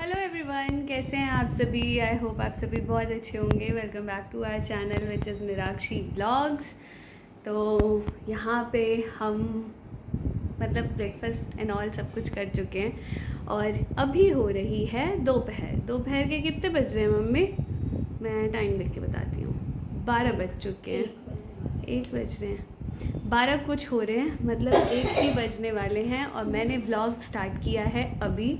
Hello everyone, कैसे हैं आप सभी। आई होप आप सभी बहुत अच्छे होंगे। Welcome back to our channel which is Nirakshi blogs. तो यहाँ पे हम मतलब ब्रेकफास्ट एंड ऑल सब कुछ कर चुके हैं और अभी हो रही है दोपहर के कितने बज रहे हैं मम्मी? मैं टाइम देख के बताती हूँ। 12 बज चुके हैं, 1 बज रहे हैं, 12 कुछ हो रहे हैं, मतलब 1 ही बजने वाले हैं। और मैंने व्लॉग स्टार्ट किया है अभी।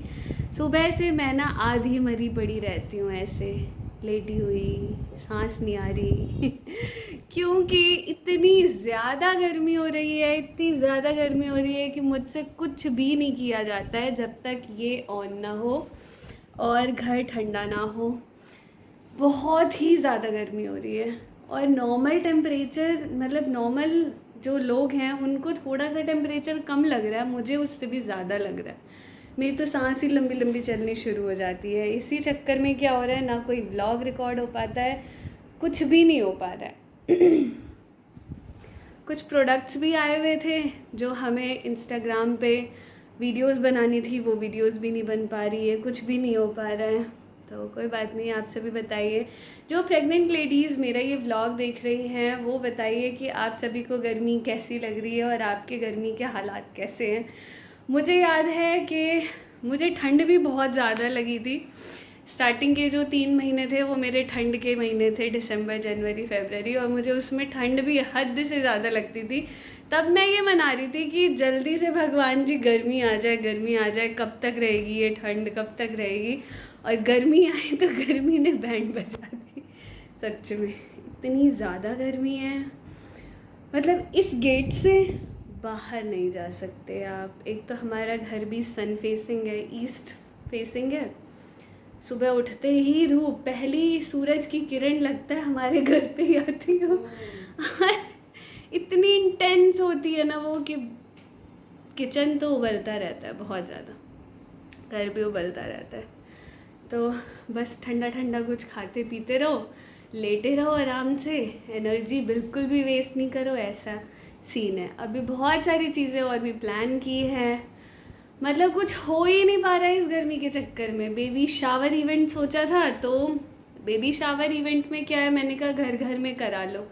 सुबह से मैं ना आधी मरी पड़ी रहती हूँ, ऐसे लेटी हुई, सांस नहीं आ रही क्योंकि इतनी ज़्यादा गर्मी हो रही है, इतनी ज़्यादा गर्मी हो रही है कि मुझसे कुछ भी नहीं किया जाता है जब तक ये ऑन ना हो और घर ठंडा ना हो। बहुत ही ज़्यादा गर्मी हो रही है। और नॉर्मल टेम्परेचर, मतलब नॉर्मल जो लोग हैं उनको थोड़ा सा टेम्परेचर कम लग रहा है, मुझे उससे भी ज़्यादा लग रहा है। मेरी तो सांस ही लंबी लंबी चलनी शुरू हो जाती है। इसी चक्कर में क्या हो रहा है, ना कोई व्लॉग रिकॉर्ड हो पाता है, कुछ भी नहीं हो पा रहा है कुछ प्रोडक्ट्स भी आए हुए थे जो हमें इंस्टाग्राम पे वीडियोस बनानी थी, वो वीडियोस भी नहीं बन पा रही है, कुछ भी नहीं हो पा रहा है। तो कोई बात नहीं, आप सभी बताइए, जो प्रेग्नेंट लेडीज़ मेरा ये व्लॉग देख रही हैं वो बताइए कि आप सभी को गर्मी कैसी लग रही है और आपके गर्मी के हालात कैसे हैं। मुझे याद है कि मुझे ठंड भी बहुत ज़्यादा लगी थी। स्टार्टिंग के जो 3 महीने थे वो मेरे ठंड के महीने थे, दिसंबर, जनवरी, फरवरी, और मुझे उसमें ठंड भी हद से ज़्यादा लगती थी। तब मैं ये मना रही थी कि जल्दी से भगवान जी गर्मी आ जाए, गर्मी आ जाए, कब तक रहेगी ये ठंड, कब तक रहेगी। और गर्मी आई तो गर्मी ने बैंड बजा दी। सच में इतनी ज़्यादा गर्मी है, मतलब इस गेट से बाहर नहीं जा सकते आप। एक तो हमारा घर भी सन फेसिंग है, ईस्ट फेसिंग है। सुबह उठते ही धूप, पहली सूरज की किरण लगता है हमारे घर पे ही आती हो इतनी इंटेंस होती है ना वो कि किचन तो उबलता रहता है, बहुत ज़्यादा घर भी उबलता रहता है। तो बस ठंडा ठंडा कुछ खाते पीते रहो, लेटे रहो आराम से, एनर्जी बिल्कुल भी वेस्ट नहीं करो, ऐसा सीन है। अभी बहुत सारी चीज़ें और भी प्लान की है, मतलब कुछ हो ही नहीं पा रहा है इस गर्मी के चक्कर में। बेबी शावर इवेंट सोचा था, तो बेबी शावर इवेंट में क्या है, मैंने कहा घर घर में करा लो,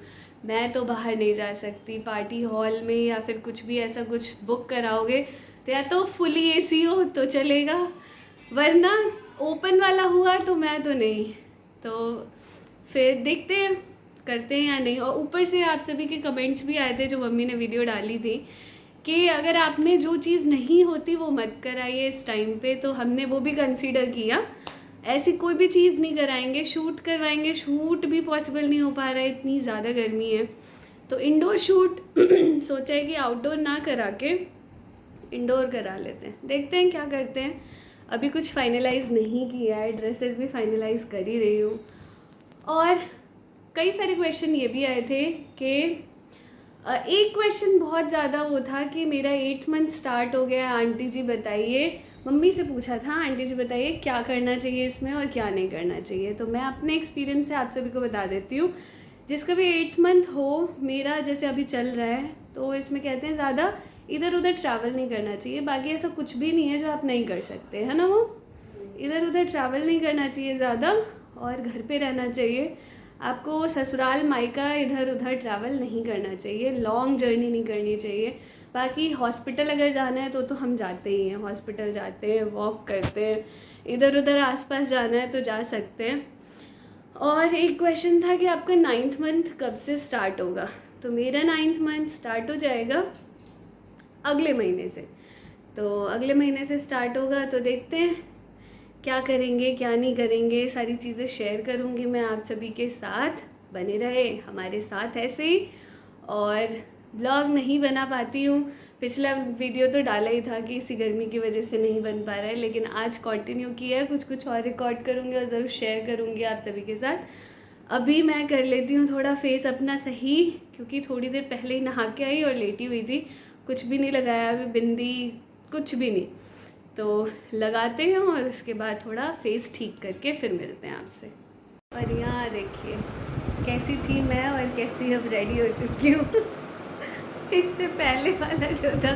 मैं तो बाहर नहीं जा सकती। पार्टी हॉल में या फिर कुछ भी ऐसा कुछ बुक कराओगे तो या तो फुली एसी हो तो चलेगा, वरना ओपन वाला हुआ तो मैं तो नहीं। तो फिर देखते हैं करते हैं या नहीं। और ऊपर से आप सभी के कमेंट्स भी आए थे जो मम्मी ने वीडियो डाली थी कि अगर आप में जो चीज़ नहीं होती वो मत कराइए इस टाइम पे, तो हमने वो भी कंसीडर किया। ऐसी कोई भी चीज़ नहीं कराएंगे, शूट करवाएंगे, शूट भी पॉसिबल नहीं हो पा रहा है, इतनी ज़्यादा गर्मी है। तो इंडोर शूट सोचा है कि आउटडोर ना करा के इंडोर करा लेते हैं, देखते हैं क्या करते हैं। अभी कुछ फाइनलाइज नहीं किया है, ड्रेसेस भी फाइनलाइज कर ही रही हूँ। और कई सारे क्वेश्चन ये भी आए थे कि एक क्वेश्चन बहुत ज़्यादा वो था कि मेरा 8 मंथ स्टार्ट हो गया, आंटी जी बताइए, मम्मी से पूछा था, आंटी जी बताइए क्या करना चाहिए इसमें और क्या नहीं करना चाहिए। तो मैं अपने एक्सपीरियंस से आप सभी को बता देती हूँ। जिसका भी 8 मंथ हो, मेरा जैसे अभी चल रहा है, तो इसमें कहते हैं ज़्यादा इधर उधर ट्रैवल नहीं करना चाहिए। बाकी ऐसा कुछ भी नहीं है जो आप नहीं कर सकते, है ना। वो इधर उधर ट्रैवल नहीं करना चाहिए ज़्यादा, और घर पे रहना चाहिए। आपको ससुराल मायका इधर उधर ट्रैवल नहीं करना चाहिए, लॉन्ग जर्नी नहीं करनी चाहिए। बाकी हॉस्पिटल अगर जाना है तो हम जाते ही हैं, हॉस्पिटल जाते हैं, वॉक करते हैं, इधर उधर आसपास जाना है तो जा सकते हैं। और एक क्वेश्चन था कि आपका 9th मंथ कब से स्टार्ट होगा। तो मेरा 9th मंथ स्टार्ट हो जाएगा अगले महीने से। तो अगले महीने से स्टार्ट होगा, तो देखते हैं क्या करेंगे क्या नहीं करेंगे, सारी चीज़ें शेयर करूँगी मैं आप सभी के साथ। बने रहे हमारे साथ ऐसे ही। और ब्लॉग नहीं बना पाती हूँ, पिछला वीडियो तो डाला ही था कि इसी गर्मी की वजह से नहीं बन पा रहा है, लेकिन आज कंटिन्यू किया है, कुछ कुछ और रिकॉर्ड करूँगी और ज़रूर शेयर करूँगी आप सभी के साथ। अभी मैं कर लेती हूँ थोड़ा फेस अपना सही, क्योंकि थोड़ी देर पहले ही नहा के आई और लेटी हुई थी, कुछ भी नहीं लगाया अभी, बिंदी कुछ भी नहीं। तो लगाते हैं और उसके बाद थोड़ा फेस ठीक करके फिर मिलते हैं आपसे। और यहाँ देखिए कैसी थी मैं और कैसी अब रेडी हो चुकी हूँ इससे पहले वाला जो था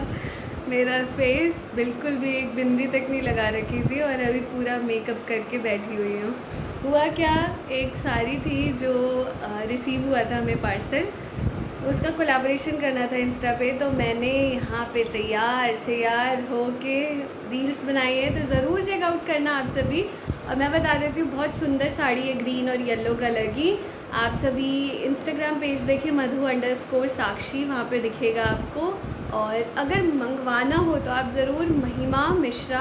मेरा फेस बिल्कुल भी एक बिंदी तक नहीं लगा रखी थी और अभी पूरा मेकअप करके बैठी हुई हूँ। हुआ क्या, एक साड़ी थी जो रिसीव हुआ था हमें पार्सल, उसका कोलैबोरेशन करना था इंस्टा पे, तो मैंने यहाँ पे तैयार हो के रील्स बनाई है, तो ज़रूर चेकआउट करना आप सभी। और मैं बता देती हूँ, बहुत सुंदर साड़ी है ग्रीन और येलो कलर की। आप सभी इंस्टाग्राम पेज देखिए मधु_साक्षी, वहाँ पे दिखेगा आपको। और अगर मंगवाना हो तो आप ज़रूर महिमा मिश्रा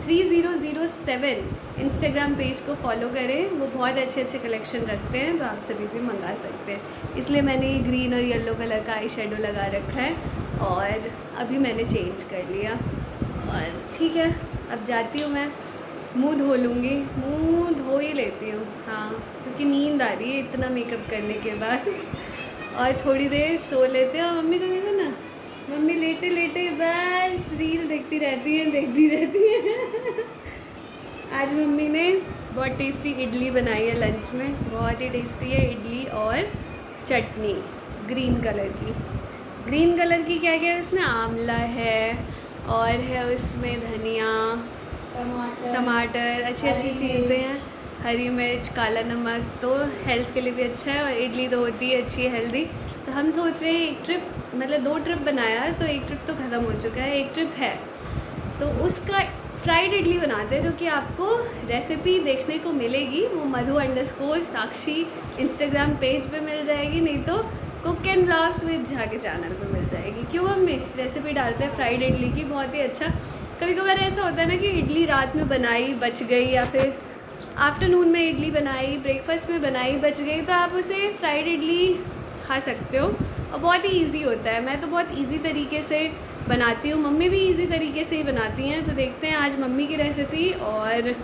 3007 इंस्टाग्राम पेज को फॉलो करें, वो बहुत अच्छे अच्छे कलेक्शन रखते हैं, तो आप सभी भी मंगा सकते हैं। इसलिए मैंने ये ग्रीन और येलो कलर का आई शेडो लगा रखा है और अभी मैंने चेंज कर लिया। और ठीक है, अब जाती हूँ मैं, मुँह धो लूँगी, मुँह धो ही लेती हूँ हाँ, क्योंकि नींद आ रही है इतना मेकअप करने के बाद। और थोड़ी देर सो लेते हैं। और मम्मी को देखो ना, मम्मी लेटे लेटे बस रील देखती रहती हैं। आज मम्मी ने बहुत टेस्टी इडली बनाई है लंच में, बहुत ही टेस्टी है इडली और चटनी ग्रीन कलर की। ग्रीन कलर की क्या क्या है उसमें, आंवला है और है उसमें धनिया, टमाटर, अच्छी अच्छी चीज़ें हैं, हरी मिर्च, काला नमक, तो हेल्थ के लिए भी अच्छा है। और इडली तो होती है अच्छी हेल्दी। तो हम सोच रहे हैं एक ट्रिप, मतलब 2 ट्रिप बनाया, तो एक ट्रिप तो ख़त्म हो चुका है, एक ट्रिप है, तो उसका फ्राइड इडली बनाते हैं, जो कि आपको रेसिपी देखने को मिलेगी, वो मधु_साक्षी इंस्टाग्राम पेज पे मिल जाएगी, नहीं तो cook and vlogs with Jha के चैनल पे मिल जाएगी। क्यों मम्मी, रेसिपी डालते हैं फ्राइड इडली की, बहुत ही अच्छा। कभी कभार ऐसा होता है ना कि इडली रात में बनाई बच गई, या फिर आफ्टरनून में इडली बनाई, ब्रेकफास्ट में बनाई बच गई, तो आप उसे फ्राइड इडली खा सकते हो और बहुत ही इजी होता है। मैं तो बहुत इजी तरीके से बनाती हूँ, मम्मी भी इजी तरीके से ही बनाती हैं। तो देखते हैं आज मम्मी की रेसिपी, और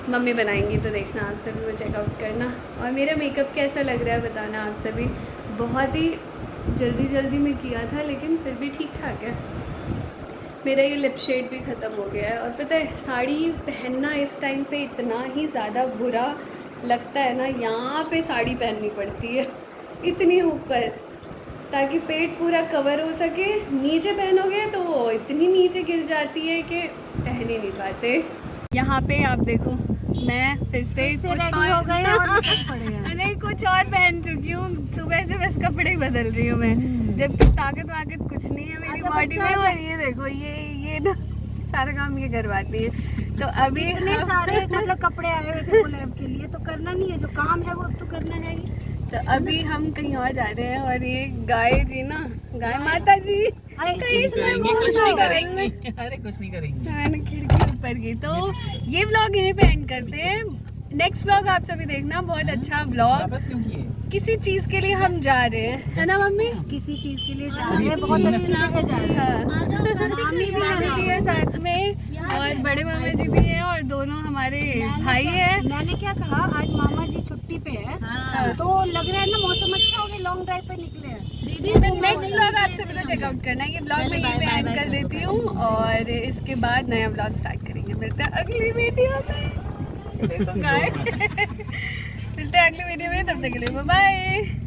मम्मी बनाएंगी तो देखना आप सभी, वो चेकआउट करना। और मेरा मेकअप कैसा लग रहा है बताना आप सभी। बहुत ही जल्दी में किया था, लेकिन फिर भी ठीक ठाक है। मेरा ये लिप शेड भी ख़त्म हो गया है। और पता है, साड़ी पहनना इस टाइम पे इतना ही ज़्यादा बुरा लगता है ना, यहाँ पे साड़ी पहननी पड़ती है इतनी ऊपर, ताकि पेट पूरा कवर हो सके। नीचे पहनोगे तो वो इतनी नीचे गिर जाती है कि पहन ही नहीं पाते। यहाँ पे आप देखो, मैं फिर से कुछ और हो गया अरे कुछ और पहन चुकी हूँ, सुबह से बस कपड़े ही बदल रही हूँ मैं, जबकि ताकत कुछ नहीं है मेरी बॉडी में। और ये देखो, ये ना सारा काम ये करवाती है। तो अभी इतने सारे मतलब कपड़े आए हुए थे कोलैब के लिए, तो करना नहीं है, जो काम है वो अब तो करना है ही। तो अभी हम कहीं और जा रहे हैं, और ये गाय जी ना, गाय माता जी कुछ नहीं करेंगी। अरे कुछ नहीं करेंगी, मैंने खिड़की ऊपर की। तो ये व्लॉग यहीं पे एंड करते हैं। नेक्स्ट व्लॉग आप सभी देखना, बहुत अच्छा व्लॉग, किसी चीज के लिए हम जा रहे हैं, है ना मम्मी? किसी चीज के लिए जा रहे हैं, बहुत अच्छी जगह जा रहे हैं। मामी भी है साथ में, और बड़े मामा जी भी हैं, और दोनों हमारे भाई हैं। मैंने क्या कहा, आज मामा जी छुट्टी पे है, तो लग रहा है ना मौसम अच्छा हो गया, लॉन्ग ड्राइव पे निकले हैं दीदी। तो नेक्स्ट व्लॉग आप सभी को चेकआउट करना है। ये व्लॉग मैं यहीं पे एंड कर देती हूँ, और इसके बाद नया व्लॉग स्टार्ट करेंगे। मिलते हैं अगली वीडियो में। देखो गाय मिलते हैं अगली वीडियो में, तब तक के लिए बाय बाय।